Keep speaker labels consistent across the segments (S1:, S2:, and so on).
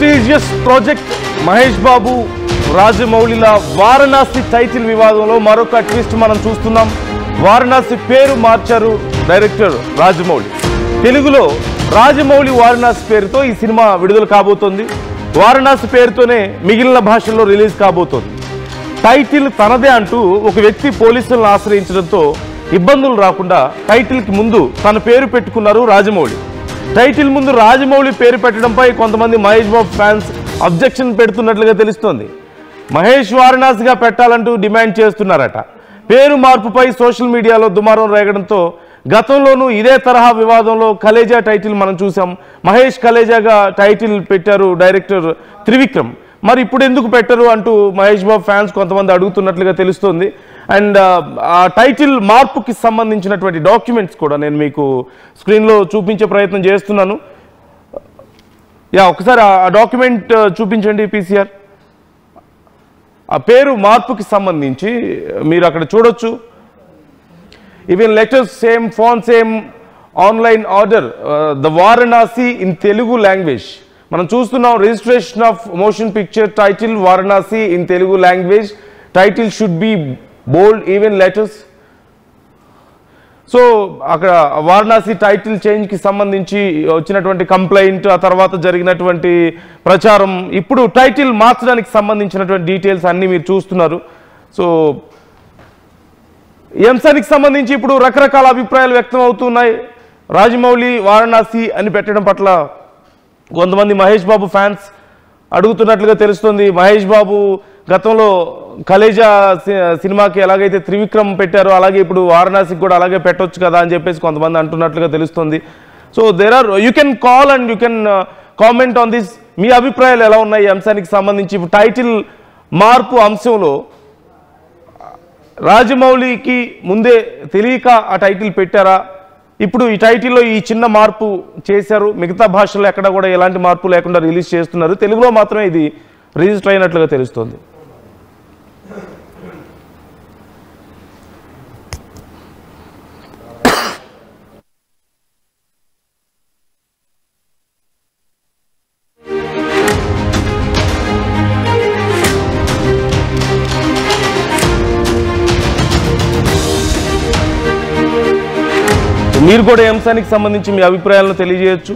S1: Prestigious project Mahesh Babu రాజమౌళిల Varanasi title వివాదంలో మరొక twist మనం చూస్తున్నాం. వారణాసి పేరు మార్చారు డైరెక్టర్ రాజమౌళి. తెలుగులో రాజమౌళి వారణాసి పేరుతో ఈ సినిమా విడుదల కాబోతోంది. వారణాసి పేరుతోనే మిగిలిన భాషల్లో రిలీజ్ కాబోతోంది. టైటిల్ తనదే అంటూ ఒక వ్యక్తి పోలీసులను ఆశ్రయించడంతో ఇబ్బందులు రాకుండా టైటిల్కి ముందు తన పేరు పెట్టుకున్నారు రాజమౌళి. టైటిల్ ముందు రాజమౌళి పేరు పెట్టడంపై కొంతమంది మహేష్ బాబు ఫ్యాన్స్ అబ్జెక్షన్ పెడుతున్నట్లుగా తెలుస్తోంది. మహేష్ వారణాసిగా పెట్టాలంటూ డిమాండ్ చేస్తున్నారట. పేరు మార్పుపై సోషల్ మీడియాలో దుమారం రేగడంతో గతంలోనూ ఇదే తరహా వివాదంలో కలేజా టైటిల్ మనం చూసాం. మహేష్ కలేజాగా టైటిల్ పెట్టారు డైరెక్టర్ త్రివిక్రమ్. మరి ఇప్పుడు ఎందుకు పెట్టరు అంటూ మహేష్ బాబు ఫ్యాన్స్ కొంతమంది అడుగుతున్నట్లుగా తెలుస్తోంది. అండ్ ఆ టైటిల్ మార్పుకి సంబంధించినటువంటి డాక్యుమెంట్స్ కూడా నేను మీకు స్క్రీన్లో చూపించే ప్రయత్నం చేస్తున్నాను. ఒకసారి ఆ డాక్యుమెంట్ చూపించండి పీసీఆర్. ఆ పేరు మార్పుకి సంబంధించి మీరు అక్కడ చూడొచ్చు. Even letters same, font same, online order, the Varanasi in Telugu language. మనం చూస్తున్నాం registration of motion picture title Varanasi in Telugu language. Title should be bold, even letters. So అక్కడ వారణాసి టైటిల్ చేంజ్కి సంబంధించి వచ్చినటువంటి కంప్లైంట్, ఆ తర్వాత జరిగినటువంటి ప్రచారం, ఇప్పుడు టైటిల్ మార్చడానికి సంబంధించినటువంటి డీటెయిల్స్ అన్నీ మీరు చూస్తున్నారు. సో ఈ అంశానికి సంబంధించి ఇప్పుడు రకరకాల అభిప్రాయాలు వ్యక్తం అవుతున్నాయి. రాజమౌళి వారణాసి అని పెట్టడం పట్ల కొంతమంది మహేష్ బాబు ఫ్యాన్స్ అడుగుతున్నట్లుగా తెలుస్తుంది. మహేష్ బాబు గతంలో కలేజా సినిమాకి ఎలాగైతే త్రివిక్రమ్ పెట్టారో అలాగే ఇప్పుడు వారణాసికి కూడా అలాగే పెట్టొచ్చు కదా అని చెప్పేసి కొంతమంది అంటున్నట్లుగా తెలుస్తుంది. So you can call and you can comment on this. మీ అభిప్రాయాలు ఎలా ఉన్నాయి ఈ అంశానికి సంబంధించి? ఇప్పుడు టైటిల్ మార్పు అంశంలో రాజమౌళికి ముందే తెలియక ఆ టైటిల్ పెట్టారా? ఇప్పుడు ఈ టైటిల్లో ఈ చిన్న మార్పు చేశారు. మిగతా భాషల్లో ఎక్కడ కూడా ఎలాంటి మార్పు లేకుండా రిలీజ్ చేస్తున్నారు. తెలుగులో మాత్రమే ఇది రిజిస్టర్ అయినట్లుగా తెలుస్తుంది. మీరు కూడా ఈ అంశానికి సంబంధించి మీ అభిప్రాయాలను తెలియజేయచ్చు.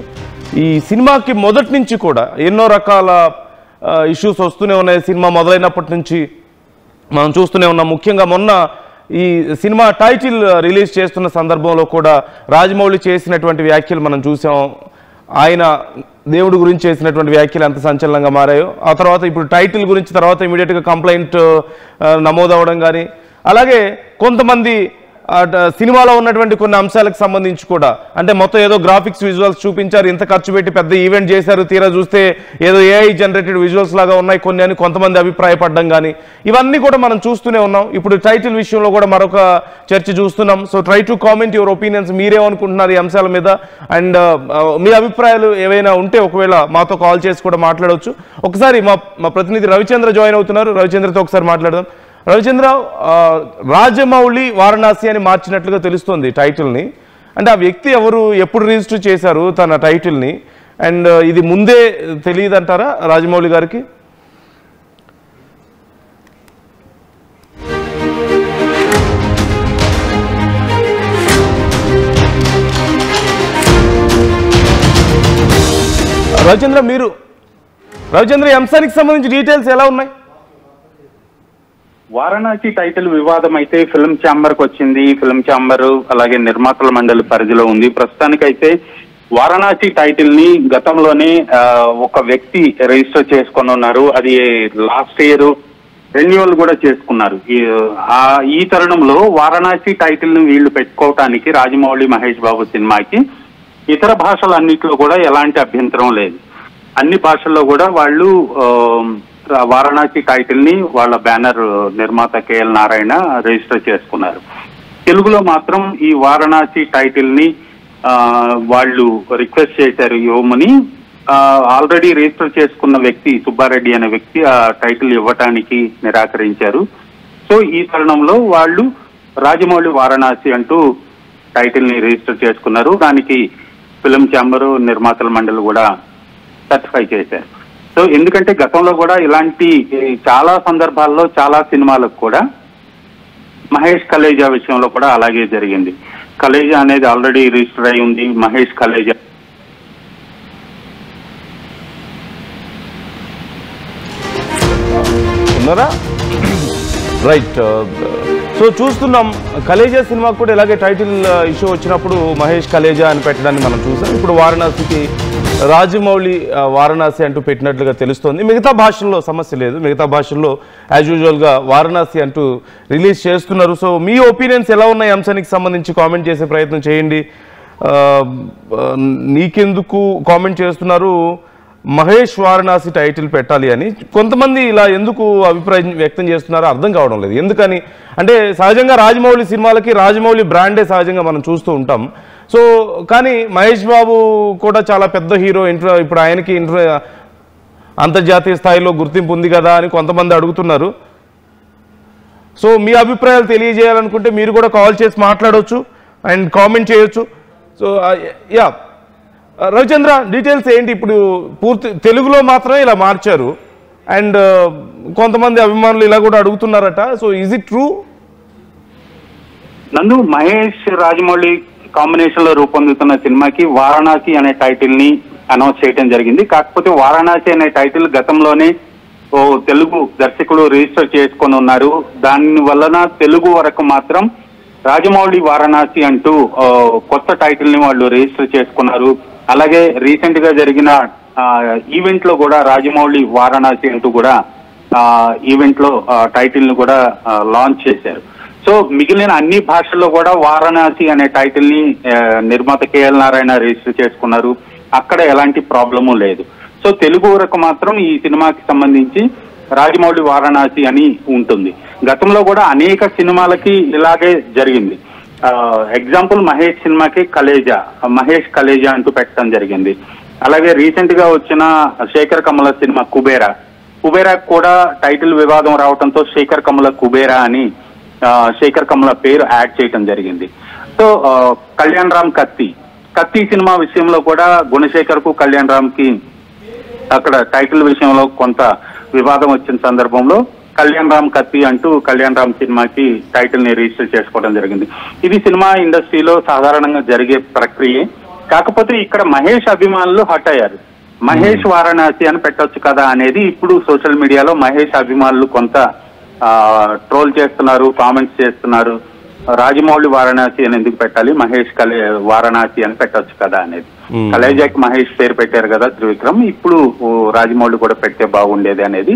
S1: ఈ సినిమాకి మొదటి నుంచి కూడా ఎన్నో రకాల ఇష్యూస్ వస్తూనే ఉన్నాయి. సినిమా మొదలైనప్పటి నుంచి మనం చూస్తూనే ఉన్నాం. ముఖ్యంగా మొన్న ఈ సినిమా టైటిల్ రిలీజ్ చేస్తున్న సందర్భంలో కూడా రాజమౌళి చేసినటువంటి వ్యాఖ్యలు మనం చూసాం. ఆయన దేవుడి గురించి చేసినటువంటి వ్యాఖ్యలు ఎంత సంచలనంగా మారాయో. ఆ తర్వాత ఇప్పుడు టైటిల్ గురించి తర్వాత ఇమీడియట్గా కంప్లైంట్ నమోదవడం కానీ, అలాగే కొంతమంది సినిమాలో ఉన్నటువంటి కొన్ని అంశాలకు సంబంధించి కూడా, అంటే మొత్తం ఏదో గ్రాఫిక్స్ విజువల్స్ చూపించారు, ఇంత ఖర్చు పెట్టి పెద్ద ఈవెంట్ చేశారు, తీరా చూస్తే ఏదో ఏఐ జనరేటెడ్ విజువల్స్ లాగా ఉన్నాయి కొన్ని అని కొంతమంది అభిప్రాయపడడం కానీ, ఇవన్నీ కూడా మనం చూస్తూనే ఉన్నాం. ఇప్పుడు టైటిల్ విషయంలో కూడా మరొక చర్చ చూస్తున్నాం. So try to comment your opinions. మీరేమనుకుంటున్నారు ఈ అంశాల మీద? అండ్ మీ అభిప్రాయాలు ఏవైనా ఉంటే ఒకవేళ మాతో కాల్ చేసి కూడా మాట్లాడవచ్చు. ఒకసారి మా ప్రతినిధి రవిచంద్ర జాయిన్ అవుతున్నారు. రవిచంద్రతో ఒకసారి మాట్లాడదాం. రవిచంద్ర, రాజమౌళి వారణాసి అని మార్చినట్లుగా తెలుస్తుంది టైటిల్ని. అంటే ఆ వ్యక్తి ఎవరు, ఎప్పుడు రిజిస్టర్ చేశారు తన టైటిల్ని? అండ్ ఇది ముందే తెలియదంటారా రాజమౌళి గారికి? రవిచంద్ర ఈ అంశానికి సంబంధించి డీటెయిల్స్ ఎలా ఉన్నాయి?
S2: వారణాసి టైటిల్ వివాదం అయితే ఫిల్మ్ ఛాంబర్ కు వచ్చింది. ఫిల్మ్ ఛాంబర్ అలాగే నిర్మాతల మండలి పరిధిలో ఉంది. ప్రస్తుతానికైతే వారణాసి టైటిల్ ని గతంలోనే ఒక వ్యక్తి రిజిస్టర్ చేసుకొని ఉన్నారు. అది లాస్ట్ ఇయర్ రెన్యువల్ కూడా చేసుకున్నారు. ఈ తరుణంలో వారణాసి టైటిల్ ని వీళ్ళు పెట్టుకోవటానికి రాజమౌళి మహేష్ బాబు సినిమాకి ఇతర భాషలన్నింటిలో కూడా ఎలాంటి అభ్యంతరం లేదు. అన్ని భాషల్లో కూడా వాళ్ళు వారణాసి టైటిల్ ని వాళ్ళ బ్యానర్ నిర్మాత కేఎల్ నారాయణ రిజిస్టర్ చేసుకున్నారు. తెలుగులో మాత్రం ఈ వారణాసి టైటిల్ ని వాళ్ళు రిక్వెస్ట్ చేశారు ఇవ్వమని. ఆల్రెడీ రిజిస్టర్ చేసుకున్న వ్యక్తి సుబ్బారెడ్డి అనే వ్యక్తి ఆ టైటిల్ ఇవ్వటానికి నిరాకరించారు. సో ఈ తరుణంలో వాళ్ళు రాజమౌళి వారణాసి అంటూ టైటిల్ ని రిజిస్టర్ చేసుకున్నారు. దానికి ఫిల్మ్ ఛాంబర్ నిర్మాతల మండలి కూడా సర్టిఫై చేశారు. సో ఎందుకంటే గతంలో కూడా ఇలాంటి చాలా సందర్భాల్లో చాలా సినిమాలకు కూడా మహేష్ కలేజా విషయంలో కూడా అలాగే జరిగింది. కలేజా అనేది ఆల్రెడీ రిజిస్టర్ అయి ఉంది. మహేష్ కలేజా
S1: ఉన్నారా? రైట్. సో చూస్తున్నాం కలేజా సినిమాకు కూడా ఇలాగే టైటిల్ ఇష్యూ వచ్చినప్పుడు మహేష్ కలేజా అని పెట్టడాన్ని మనం చూసాం. ఇప్పుడు వారణాసికి రాజమౌళి వారణాసి అంటూ పెట్టినట్లుగా తెలుస్తోంది. మిగతా భాషల్లో సమస్య లేదు, మిగతా భాషల్లో యాజ్ యూజువల్గా వారణాసి అంటూ రిలీజ్ చేస్తున్నారు. సో మీ ఒపీనియన్స్ ఎలా ఉన్నాయి అంశానికి సంబంధించి కామెంట్ చేసే ప్రయత్నం చేయండి. నీకెందుకు కామెంట్ చేస్తున్నారు మహేష్ వారణాసి టైటిల్ పెట్టాలి అని. కొంతమంది ఇలా ఎందుకు అభిప్రాయం వ్యక్తం చేస్తున్నారో అర్థం కావడం లేదు. ఎందుకని అంటే సహజంగా రాజమౌళి సినిమాలకి రాజమౌళి బ్రాండే సహజంగా మనం చూస్తూ ఉంటాం. సో కానీ మహేష్ బాబు కూడా చాలా పెద్ద హీరో, ఇప్పుడు ఆయనకి అంతర్జాతీయ స్థాయిలో గుర్తింపు ఉంది కదా అని కొంతమంది అడుగుతున్నారు. సో మీ అభిప్రాయాలు తెలియజేయాలనుకుంటే మీరు కూడా కాల్ చేసి మాట్లాడవచ్చు అండ్ కామెంట్ చేయొచ్చు. సో యా రవిచంద్ర, డీటెయిల్స్ ఏంటి? ఇప్పుడు పూర్తి తెలుగులో మాత్రమే ఇలా మార్చారు అండ్ కొంతమంది అభిమానులు ఇలా కూడా అడుగుతున్నారట. So is it true?
S2: Nandu, Mahesh Rajamouli combination లో రూపొందుతున్న సినిమాకి వారణాసి అనే టైటిల్ ని అనౌన్స్ చేయడం జరిగింది. కాకపోతే వారణాసి అనే టైటిల్ గతంలోనే ఓ తెలుగు దర్శకుడు రిజిస్టర్ చేసుకొని ఉన్నారు. దాని వలన తెలుగు వరకు మాత్రం రాజమౌళి వారణాసి అంటూ కొత్త టైటిల్ ని వాళ్ళు రిజిస్టర్ చేసుకున్నారు. అలాగే రీసెంట్ గా జరిగిన ఈవెంట్ లో కూడా రాజమౌళి వారణాసి అంటూ కూడా ఈవెంట్ లో టైటిల్ ని కూడా లాంచ్ చేశారు. సో మిగిలిన అన్ని భాషల్లో కూడా వారణాసి అనే టైటిల్ ని నిర్మాత కేఎల్ నారాయణ రిజిస్టర్ చేసుకున్నారు. అక్కడ ఎలాంటి ప్రాబ్లము లేదు. సో తెలుగు వరకు మాత్రం ఈ సినిమాకి సంబంధించి రాజమౌళి వారణాసి అని ఉంటుంది. గతంలో కూడా అనేక సినిమాలకి ఇలాగే జరిగింది. ఎగ్జాంపుల్ మహేష్ సినిమాకి కలేజా, మహేష్ కలేజా అంటూ పెట్టడం జరిగింది. అలాగే రీసెంట్ గా వచ్చిన శేఖర్ కమల సినిమా కుబేరా కూడా టైటిల్ వివాదం రావడంతో శేఖర్ కమల కుబేరా అని శేఖర్ కమల పేరు యాడ్ చేయడం జరిగింది. సో కళ్యాణ్ రామ్ కత్తి సినిమా విషయంలో కూడా గుణశేఖర్ కు కళ్యాణ్ రామ్ కి అక్కడ టైటిల్ విషయంలో కొంత వివాదం వచ్చిన సందర్భంలో కళ్యాణ్ రామ్ కత్తి అంటూ కళ్యాణ్ రామ్ సినిమాకి టైటిల్ ని రిజిస్టర్ చేసుకోవడం జరిగింది. ఇది సినిమా ఇండస్ట్రీలో సాధారణంగా జరిగే ప్రక్రియ. కాకపోతే ఇక్కడ మహేష్ అభిమానులు హట్ అయ్యారు. మహేష్ వారణాసి అని పెట్టొచ్చు కదా అనేది ఇప్పుడు సోషల్ మీడియాలో మహేష్ అభిమానులు కొంత ట్రోల్ చేస్తున్నారు, కామెంట్స్ చేస్తున్నారు. రాజమౌళి వారణాసి అని ఎందుకు పెట్టాలి, మహేష్ వారణాసి అని పెట్టొచ్చు కదా అనేది. కలేజాకి మహేష్ పేరు పెట్టారు కదా త్రివిక్రమ్, ఇప్పుడు రాజమౌళి కూడా పెడితే బాగుండేది అనేది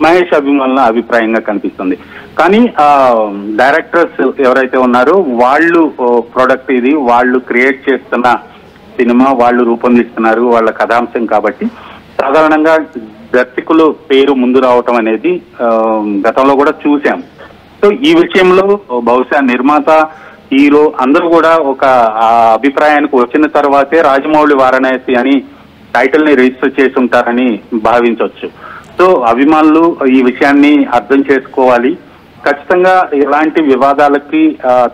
S2: మహేష్ అభిమానుల అభిప్రాయంగా కనిపిస్తుంది. కానీ డైరెక్టర్స్ ఎవరైతే ఉన్నారో వాళ్ళు ప్రొడక్ట్ ఇది, వాళ్ళు క్రియేట్ చేస్తున్న సినిమా, వాళ్ళు రూపొందిస్తున్నారు, వాళ్ళ కథాంశం కాబట్టి సాధారణంగా దర్శకులు పేరు ముందు రావటం అనేది గతంలో కూడా చూసాం. సో ఈ విషయంలో బహుశా నిర్మాత, హీరో అందరూ కూడా ఒక అభిప్రాయానికి వచ్చిన తర్వాతే రాజమౌళి వారణాసి అని టైటిల్ ని రిజిస్టర్ చేసి ఉంటారని భావించవచ్చు. సో అభిమానులు ఈ విషయాన్ని అర్థం చేసుకోవాలి. ఖచ్చితంగా ఇలాంటి వివాదాలకి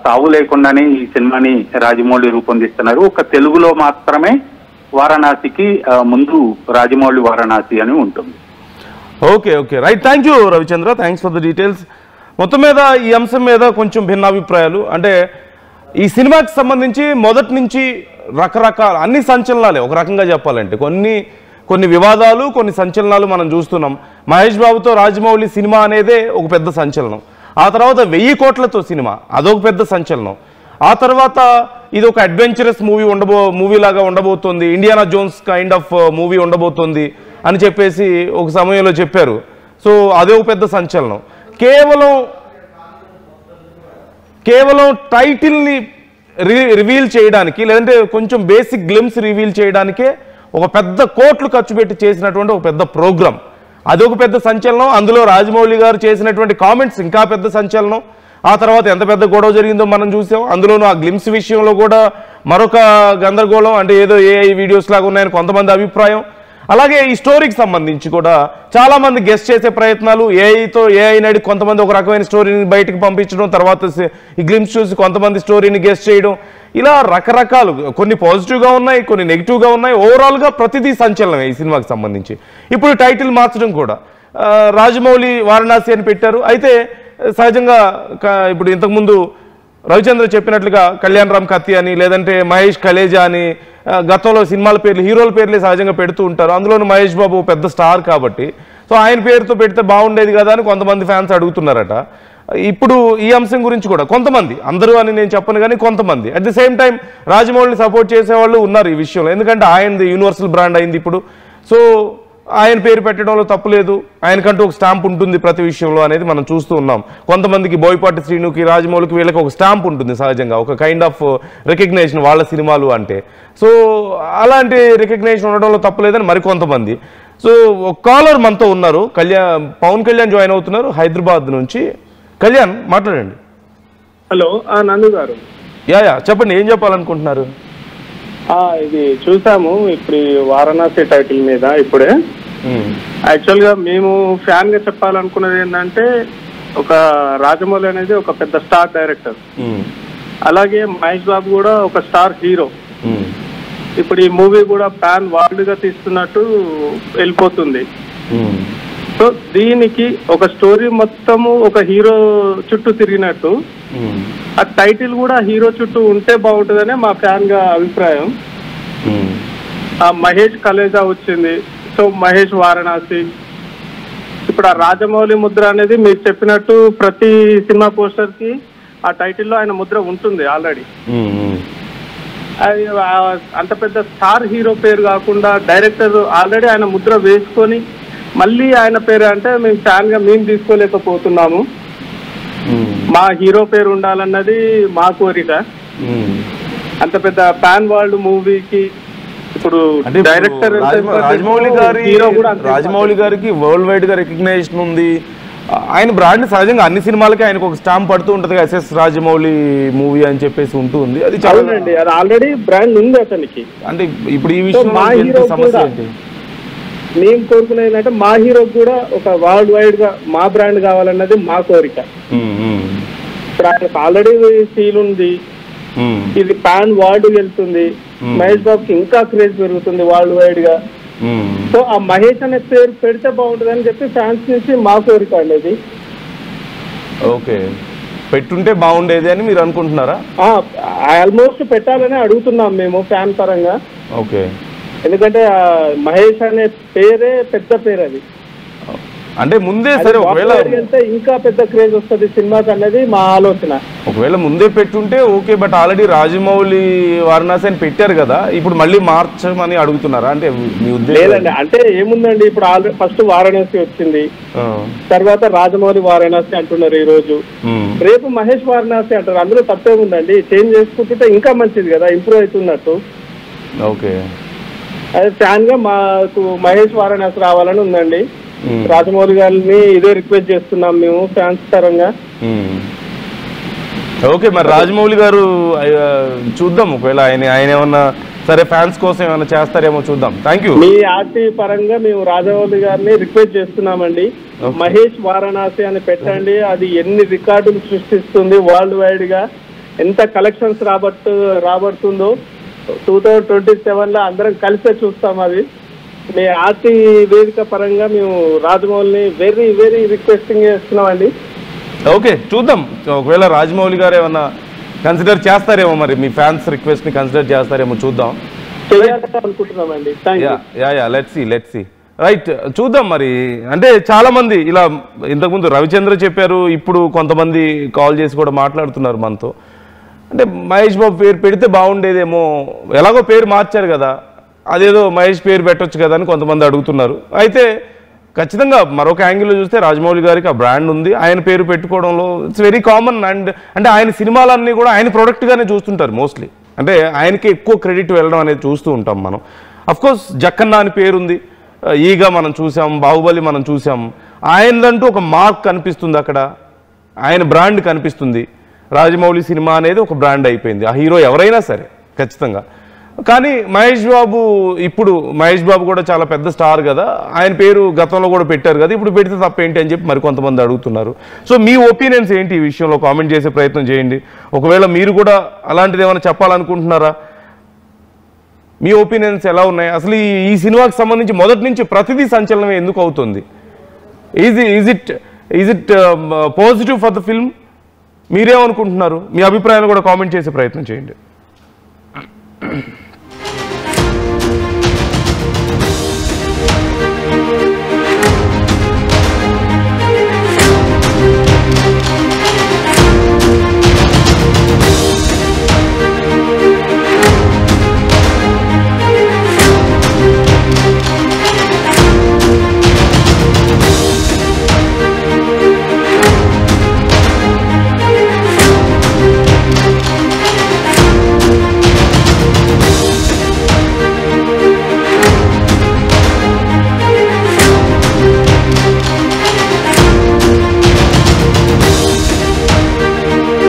S2: తావు లేకుండానే ఈ సినిమాని రాజమౌళి రూపొందిస్తున్నారు. ఒక తెలుగులో మాత్రమే వారణాసికి ముందు రాజమౌళి వారణాసి అని ఉంటుంది.
S1: Okay right. Thank you Ravichandra, thanks for the details. మొత్తం మీద ఈ అంశం మీద కొంచెం భిన్నాభిప్రాయాలు. అంటే ఈ సినిమాకి సంబంధించి మొదటి నుంచి రకరకాల అన్ని సంచలనాలే ఒక రకంగా చెప్పాలంటే. కొన్ని వివాదాలు, కొన్ని సంచలనాలు మనం చూస్తున్నాం. మహేష్ బాబుతో రాజమౌళి సినిమా అనేదే ఒక పెద్ద సంచలనం. ఆ తర్వాత 1000 కోట్లతో సినిమా, అదొక పెద్ద సంచలనం. ఆ తర్వాత ఇది ఒక అడ్వెంచరస్ మూవీ లాగా ఉండబోతోంది, Indiana Jones kind of movie ఉండబోతోంది అని చెప్పేసి ఒక సమయంలో చెప్పారు. సో అదే ఒక పెద్ద సంచలనం. కేవలం టైటిల్ని రివీల్ చేయడానికి, లేదంటే కొంచెం బేసిక్ గ్లిమ్స్ రివీల్ చేయడానికే ఒక పెద్ద కోట్లు ఖర్చు పెట్టి చేసినటువంటి ఒక పెద్ద ప్రోగ్రామ్, అదొక పెద్ద సంచలనం. అందులో రాజమౌళి గారు చేసినటువంటి కామెంట్స్ ఇంకా పెద్ద సంచలనం. ఆ తర్వాత ఎంత పెద్ద గొడవ జరిగిందో మనం చూసాం. అందులోనూ ఆ గ్లిమ్స్ విషయంలో కూడా మరొక గందరగోళం. అంటే ఏదో ఏఐ వీడియోస్ లాగా ఉన్నాయని కొంతమంది అభిప్రాయం. అలాగే ఈ స్టోరీకి సంబంధించి కూడా చాలా మంది గెస్ట్ చేసే ప్రయత్నాలు ఏఐ నడి కొంతమంది ఒక రకమైన స్టోరీని బయటకు పంపించడం, తర్వాత ఈ గ్లిమ్స్ చూసి కొంతమంది స్టోరీని గెస్ట్ చేయడం, ఇలా రకరకాలు, కొన్ని పాజిటివ్గా ఉన్నాయి, కొన్ని నెగిటివ్గా ఉన్నాయి. ఓవరాల్గా ప్రతిదీ సంచలనమే ఈ సినిమాకి సంబంధించి. ఇప్పుడు టైటిల్ మార్చడం కూడా రాజమౌళి వారణాసి అని పెట్టారు. అయితే సహజంగా ఇప్పుడు ఇంతకుముందు రవిచంద్ర చెప్పినట్లుగా కళ్యాణ్ రామ్ కత్తి అని, లేదంటే మహేష్ కలేజా అని గతంలో సినిమాల పేర్లు, హీరోల పేర్లే సహజంగా పెడుతూ ఉంటారు. అందులోనూ మహేష్ బాబు పెద్ద స్టార్ కాబట్టి సో ఆయన పేరుతో పెడితే బాగుండేది కదా అని కొంతమంది ఫ్యాన్స్ అడుగుతున్నారట. ఇప్పుడు ఈ అంశం గురించి కూడా కొంతమంది, అందరూ అని నేను చెప్పను కానీ కొంతమంది, అట్ ది సేమ్ టైం రాజమౌళిని సపోర్ట్ చేసేవాళ్ళు ఉన్నారు ఈ విషయంలో. ఎందుకంటే ఆయనది యూనివర్సల్ బ్రాండ్ అయింది ఇప్పుడు. సో ఆయన పేరు పెట్టడంలో తప్పులేదు, ఆయనకంటూ ఒక స్టాంప్ ఉంటుంది ప్రతి విషయంలో అనేది మనం చూస్తూ ఉన్నాం. కొంతమందికి బోయపాటి శ్రీనుకి, రాజమౌళికి వీళ్ళకి ఒక స్టాంప్ ఉంటుంది సహజంగా, ఒక కైండ్ ఆఫ్ రికగ్నేషన్ వాళ్ళ సినిమాలు అంటే. సో అలాంటి రికగ్నేషన్ ఉండడంలో తప్పులేదని మరికొంతమంది. సో ఒక కాలర్ మనతో ఉన్నారు, పవన్ కళ్యాణ్ జాయిన్ అవుతున్నారు హైదరాబాద్ నుంచి. కళ్యాణ్ మాట్లాడండి.
S3: హలో, నందు గారు.
S1: యా చెప్పండి, ఏం చెప్పాలనుకుంటున్నారు?
S3: ఇది చూసాము ఇప్పుడు వారణాసి టైటిల్ మీద. ఇప్పుడే యాక్చువల్ గా మేము ఫ్యాన్ గా చెప్పాలనుకున్నది ఏంటంటే, ఒక రాజమౌళి అనేది ఒక పెద్ద స్టార్ డైరెక్టర్, అలాగే మహేష్ బాబు కూడా ఒక స్టార్ హీరో. ఇప్పుడు ఈ మూవీ కూడా పాన్ వరల్డ్ గా తీస్తున్నట్టు వెళ్ళిపోతుంది. సో దీనికి ఒక స్టోరీ మొత్తము ఒక హీరో చుట్టూ తిరిగినట్టు, ఆ టైటిల్ కూడా హీరో చుట్టూ ఉంటే బాగుంటుందనే మా ఫ్యాన్ గా అభిప్రాయం. ఆ మహేష్ కలేజా వచ్చింది, సో మహేష్ వారణాసి. ఇప్పుడు ఆ రాజమౌళి ముద్ర అనేది మీరు చెప్పినట్టు ప్రతి సినిమా పోస్టర్ కి ఆ టైటిల్లో ఆయన ముద్ర ఉంటుంది ఆల్రెడీ. అది అంత పెద్ద స్టార్ హీరో పేరు కాకుండా డైరెక్టర్ ఆల్రెడీ ఆయన ముద్ర వేసుకొని మళ్ళీ ఆయన పేరు అంటే మేము ఫ్యాన్ గా మేము తీసుకోలేకపోతున్నాము. మా హీరో పేరు ఉండాలన్నది మా కోరిక. అంత పెద్ద పాన్ వరల్డ్ మూవీకి ఇప్పుడు డైరెక్టర్
S1: రాజమౌళి గారికి వరల్డ్ వైడ్ గా రికగ్నైజేషన్ ఉంది. ఆయన బ్రాండ్ సహజంగా అన్ని సినిమాలకి ఆయనకు ఒక స్టాంప్ పడుతూ ఉంటది, ఎస్ఎస్ రాజమౌళి మూవీ అని చెప్పేసి ఉంటుంది. అది
S3: చాలండి, అది ఆల్రెడీ బ్రాండ్ ఉంది అతనికి.
S1: అంటే ఇప్పుడు ఈ విషయం సమస్య ఏంటి?
S3: మేము కోరుకునేది ఏంటంటే మా హీరోకి కూడా ఒక వరల్డ్ వైడ్ గా మా బ్రాండ్ కావాలన్నది మా కోరిక. ఇప్పుడు ఆయనకు ఆల్రెడీ సీల్ ఉంది, ఇది పాన్ వరల్డ్ వెళ్తుంది, మహేష్ బాబుకి ఇంకా క్రేజ్ పెరుగుతుంది వరల్డ్ వైడ్ గా. సో ఆ మహేష్ అనే పేరు పెడితే బాగుంటుంది అని చెప్పి ఫ్యాన్స్ నుంచి మా కోరిక అనేది.
S1: ఓకే, పెట్టుంటే బాగుండేది అని మీరు అనుకుంటున్నారా?
S3: ఆల్మోస్ట్ పెట్టాలని అడుగుతున్నాం మేము ఫ్యాన్ పరంగా.
S1: ఓకే,
S3: ఎందుకంటే మహేష్ అనే పేరే పెద్ద పేరు, అది
S1: అంటే ముందే సరే ఒకవేళ
S3: ఇంకా పెద్ద క్రేజ్ వస్తుంది సినిమాకి అన్నది మా ఆలోచన.
S1: ఒకవేళ ముందే పెట్టుంటే okay, but already Rajamouli Varanasi అని పెట్టారు కదా, ఇప్పుడు మళ్ళీ మార్చమని అడుగుతున్నారా? అంటే మీ ఉద్దేశం?
S3: లేదండి, అంటే ఏముందండి, ఇప్పుడు ఆల్రెడీ ఫస్ట్ వారణాసి వచ్చింది, తర్వాత రాజమౌళి వారణాసి అంటున్నారు ఈ రోజు, రేపు మహేష్ వారణాసి అంటారు. అందులో తప్పేముందండి, చేంజ్ చేసుకుంటుంటే ఇంకా మంచిది కదా, ఇంప్రూవ్ అవుతున్నట్టు.
S1: ఓకే,
S3: అదే ఫ్యాన్ గా మాకు మహేష్ వారణాసి రావాలని ఉందండి. రాజమౌళి గారిని ఇదే రిక్వెస్ట్ చేస్తున్నాం మేము ఫ్యాన్స్ పరంగా.
S1: ఓకే, మరి రాజమౌళి గారు చూద్దాం, ఒకవేళ ఆయన ఏమన్నా సరే ఫ్యాన్స్ కోసం ఏమైనా చేస్తారేమో చూద్దాం. Thank you.
S3: మీ ఆర్టీ పరంగా మేము రాజమౌళి గారిని రిక్వెస్ట్ చేస్తున్నామండి, మహేష్ వారణాసి అని పెట్టండి. అది ఎన్ని రికార్డులు సృష్టిస్తుంది వరల్డ్ వైడ్ గా, ఎంత కలెక్షన్స్ రాబడుతుందో 2027 లో అందరం కలిసే చూస్తాం. అది మీ ఆర్టీ వేదిక పరంగా మేము రాజమౌళిని వెరీ వెరీ రిక్వెస్టింగ్ చేస్తున్నామండి.
S1: ఓకే, చూద్దాం, ఒకవేళ రాజమౌళి గారు ఏమన్నా కన్సిడర్ చేస్తారేమో, మరి మీ ఫ్యాన్స్ రిక్వెస్ట్ ని కన్సిడర్ చేస్తారేమో చూద్దాం.
S3: అనుకుంటున్నామండి.
S1: Let's see. రైట్, చూద్దాం మరి. అంటే చాలా మంది ఇలా ఇంతకుముందు రవిచంద్ర చెప్పారు, ఇప్పుడు కొంతమంది కాల్ చేసి కూడా మాట్లాడుతున్నారు మనతో. అంటే మహేష్ బాబు పేరు పెడితే బాగుండేదేమో, ఎలాగో పేరు మార్చారు కదా, అదేదో మహేష్ పేరు పెట్టొచ్చు కదా అని కొంతమంది అడుగుతున్నారు. అయితే ఖచ్చితంగా మరొక యాంగిల్లో చూస్తే రాజమౌళి గారికి ఆ బ్రాండ్ ఉంది, ఆయన పేరు పెట్టుకోవడంలో ఇట్స్ వెరీ కామన్. అండ్ అంటే ఆయన సినిమాలన్నీ కూడా ఆయన ప్రొడక్ట్గానే చూస్తుంటారు మోస్ట్లీ, అంటే ఆయనకి ఎక్కువ క్రెడిట్ వెళ్ళడం అనేది చూస్తూ ఉంటాం మనం. అఫ్కోర్స్ జక్కన్న అని పేరుంది, ఈగ మనం చూసాం, బాహుబలి మనం చూసాం, ఆయనదంటూ ఒక మార్క్ కనిపిస్తుంది అక్కడ, ఆయన బ్రాండ్ కనిపిస్తుంది. రాజమౌళి సినిమా అనేది ఒక బ్రాండ్ అయిపోయింది, ఆ హీరో ఎవరైనా సరే ఖచ్చితంగా. కానీ మహేష్ బాబు కూడా చాలా పెద్ద స్టార్ కదా, ఆయన పేరు గతంలో కూడా పెట్టారు కదా, ఇప్పుడు పెడితే తప్పేంటి అని చెప్పి మరికొంతమంది అడుగుతున్నారు. సో మీ ఒపీనియన్స్ ఏంటి ఈ విషయంలో కామెంట్ చేసే ప్రయత్నం చేయండి. ఒకవేళ మీరు కూడా అలాంటిది ఏమైనా చెప్పాలనుకుంటున్నారా, మీ ఒపీనియన్స్ ఎలా ఉన్నాయి? అసలు ఈ సినిమాకి సంబంధించి మొదటి నుంచి ప్రతిదీ సంచలనమే ఎందుకు అవుతుంది? Is it positive for the film? మీరేమనుకుంటున్నారు? మీ అభిప్రాయాలు కూడా కామెంట్ చేసే ప్రయత్నం చేయండి.